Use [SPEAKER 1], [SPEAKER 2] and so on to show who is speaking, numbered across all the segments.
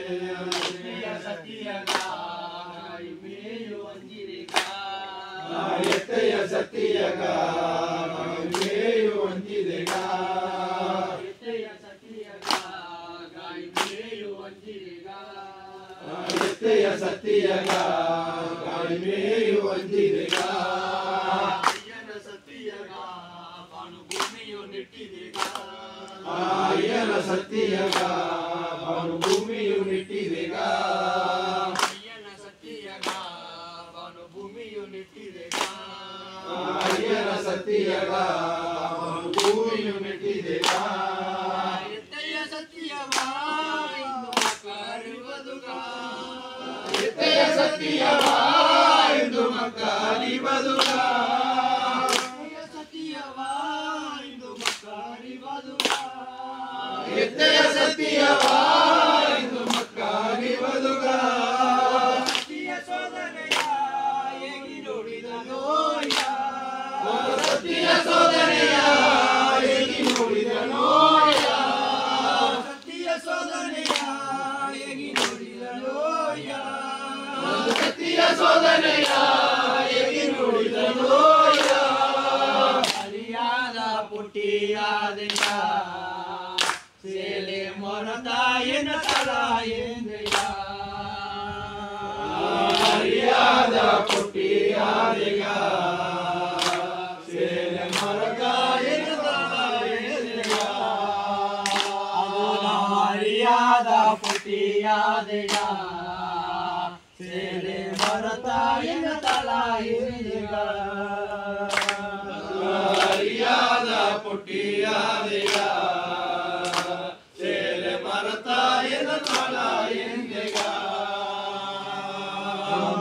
[SPEAKER 1] ಎತ್ತೆಯ ಸತಿಯಗ ಮೇಯು ಒಂದಿದೆಗ ಎತ್ತೆಯ ಸತಿಯಗ ಮೇಯು ಒಂದಿದೆಗ ಎತ್ತೆಯ ಸತಿಯಗ ಮೇಯು ಒಂದಿದೆಗ ಅಯ್ಯನ ಸತಿಯಗ ಬಾನು ಭೂಮಿಯು ನೆಟ್ಟಿದೆಗ ಅಯ್ಯನ ಸತಿಯಗ ಬಾನು ಭೂಮಿಯು ನೆಟ್ಟಿದೆಗ ಅಯ್ಯನ ಸತಿಯಗ ಬಾನು ಭೂಮಿಯು ನೆಟ್ಟಿದೆಗ ಅಯ್ಯನ ಸತಿಯಗ ಭೂಮಿಯು ನೆಟ್ಟಿದೆಗ ಎತ್ತೆಯ ಸತಿಯಗ ಇಂದು ಮಕ್ಕಳಿರುವುದುಗ ಎತ್ತೆಯ ಸತಿಯಗ ಇಂದು ಮಕ್ಕಳಿರುವುದುಗ ಸತಿಯವ ಇಂದು ಮಕ್ಕಳಿರುವುದುಗ ಎತ್ತೆಯ ಸತಿಯವ ಇಂದು ಮಕ್ಕಳಿರುವುದುಗ ಸತಿಯ ಸೋದನೆಯ ಹೇಗಿ ನೋಡಿದನೋ ಸತಿಯ ಸೋದನೆಯ ಹೇಗಿ ನೋಡಿದನೋ ಸತಿಯ ಸೋದನೆಯ ಹೇಗಿ ನೋಡಿದನೋ ಸತಿಯ ಸೋದನೆಯ ಹೇಗಿ ನೋಡಿದನೋ ಹರಿಯಾದ ಪುಟ್ಟಿಯಾದೆಯ ಸೇಲೆ ಮೊರತಾಯನ ತಲಾಯೆಂದೆಯ ಹರಿಯಾದ ಪುಟ್ಟಿಯಾದೆಯ ಸೇಲೆ ಮೊರತಾಯನ ತಲಾಯೆಂದೆಯ ಹರಿಯಾದ ಪುಟ್ಟಿಯಾದೆಯ ಸೇಲೆ ಮೊರತಾಯನ ತಲಾಯೆಂದೆಯ ಹರಿಯಾದ ಪುಟ್ಟಿಯಾದೆಯ ಸೇಲೆ ಮರತಾಯನ ತಲಾಯೆಂದೆಗ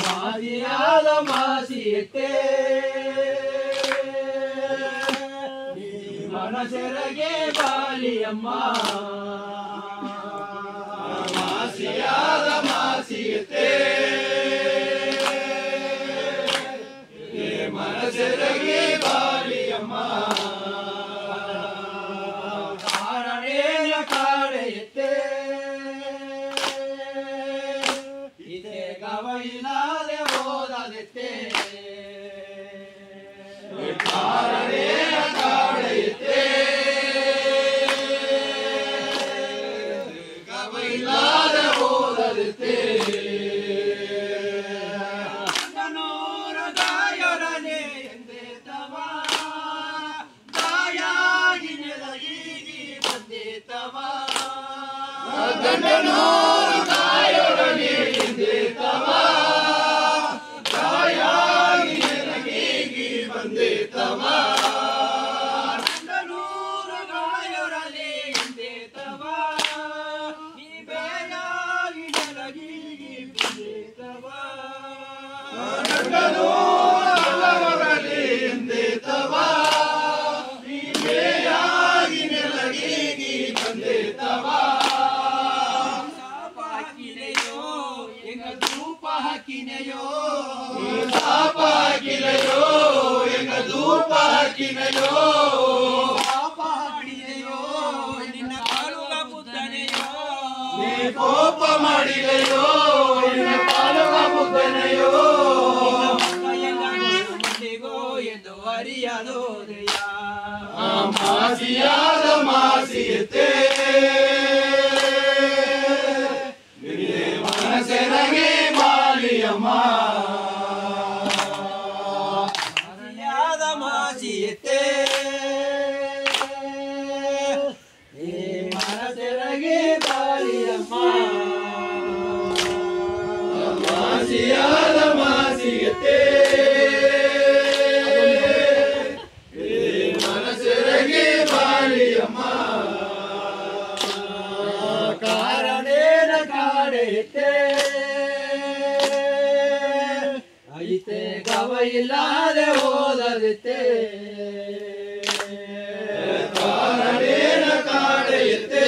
[SPEAKER 1] ಮಾಸಿಯಾದ ಮಾಸಿಯತ್ತೆ ಮನಸೆರಗೆ ಬಾಲಿಯಮ್ಮ ಮಾಸಿಯಾದ ಮಾಸಿಯತ್ತೆ ಮನಸೆರಗೆ ಬಾಲಿಯಮ್ಮ ಕಾರಣೇನ ಕಾಡೆಯತ್ತೆ ಇದೇ ಗವಯಿಲಾದೆ ಓದದೆತ್ತೆ ಕಾರಣೇನ ಕಾಡೆಯತ್ತೆ ಗವಯಿಲಾದೆ ಓದದೆತ್ತೆ ಗಂಡನೂರು ತಾಯೊಡನೆ ಎಂದೇತವ ತಾಯಾಗಿ ನನಗೀಗಿ ಬಂದೇತವ ಗಂಡನೂರು ತಾಯೊಡನೆ ಎಂದೇತವ ನೀ ಬೇಯಾಗಿ ನನಗೀಗಿ ಬಂದೇತವ ಗಂಡನೂರು ತಾಯೊಡನೆ ಎಂದೇತವ ನೀ ಬೇಯಾಗಿ ನನಗೀಗಿ ಬಂದೇತವ ಹಾಕಿನೆಯೋ ಸಾಪ ಹಾಕಿನೆಯೋ ಎಂಗ ಧೂಪ ಹಾಕಿನೆಯೋ ಪಾಪ ಹಾಕಿನೆಯೋ ನಿನ್ನ ಕಾಲುಗ ಬುದ್ಧನೆಯೋ ನೀ ಕೋಪ ಮಾಡಿದೆಯೋ ನಿನ್ನ ಕಾಲುಗ ಬುದ್ಧನೆಯೋ ಮುಂದಿಗೋ ಎಂದು ಅರಿಯದೋದೆಯ ಮಾಸಿಯಾದ ಮಾಸಿಯತ್ತೆ ಮನಸೆರಗೆ ಬಾಲಿಯಮ್ಮ ಹರಿಯಾದ ಮಾಸಿಯತ್ತೆ ಮನಸೆರಗೆ ಬಾಲಿಯಮ್ಮ ಮಾಸಿಯಾದ ಮಾಸಿಯತ್ತೆ ಮನಸೆರಗೆ ಬಾಲಿಯಮ್ಮ ಕಾರಣೇನ ಕಾಡೆಯತ್ತೆ ಐತೆ ಗವಯಿಲ್ಲದೆ ಓದದೆತ್ತೆ ಕಾರಣೇನ ಕಾಡೆಯತ್ತೆ